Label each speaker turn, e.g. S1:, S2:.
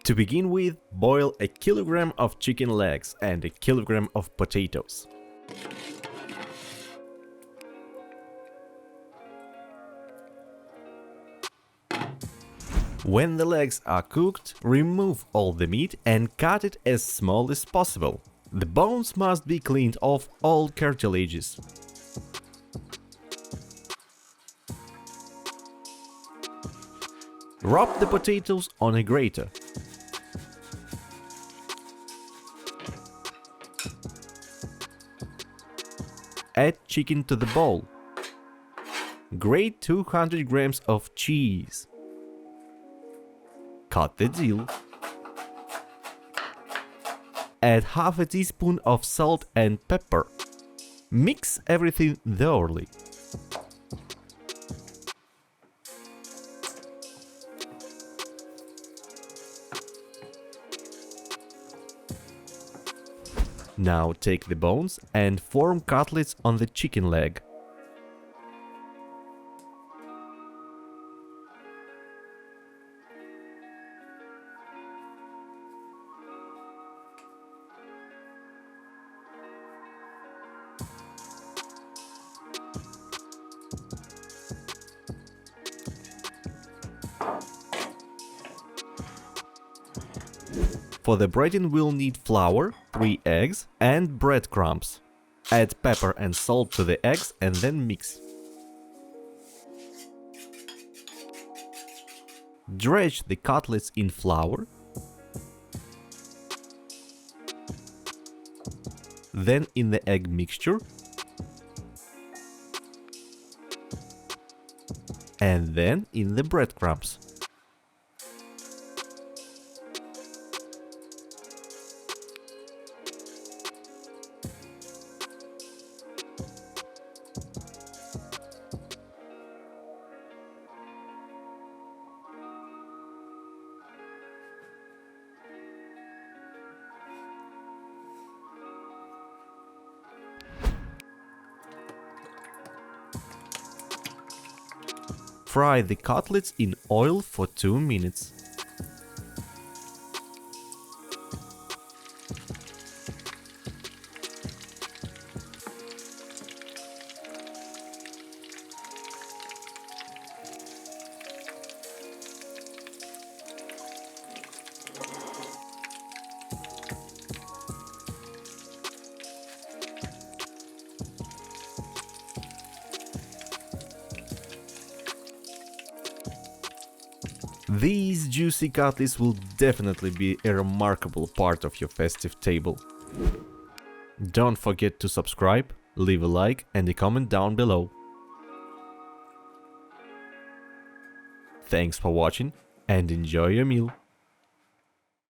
S1: To begin with, boil a kilogram of chicken legs and a kilogram of potatoes. When the legs are cooked, remove all the meat and cut it as small as possible. The bones must be cleaned off all cartilages. Rub the potatoes on a grater. Add chicken to the bowl. Grate 200 grams of cheese. Cut the dill. Add half a teaspoon of salt and pepper. Mix everything thoroughly. Now take the bones and form cutlets on the chicken leg. For the breading we'll need flour, 3 eggs and breadcrumbs. Add pepper and salt to the eggs and then mix. Dredge the cutlets in flour. Then in the egg mixture. And then in the breadcrumbs. Fry the cutlets in oil for 2 minutes. These juicy cutlets will definitely be a remarkable part of your festive table. Don't forget to subscribe, leave a like and a comment down below. Thanks for watching and enjoy your meal!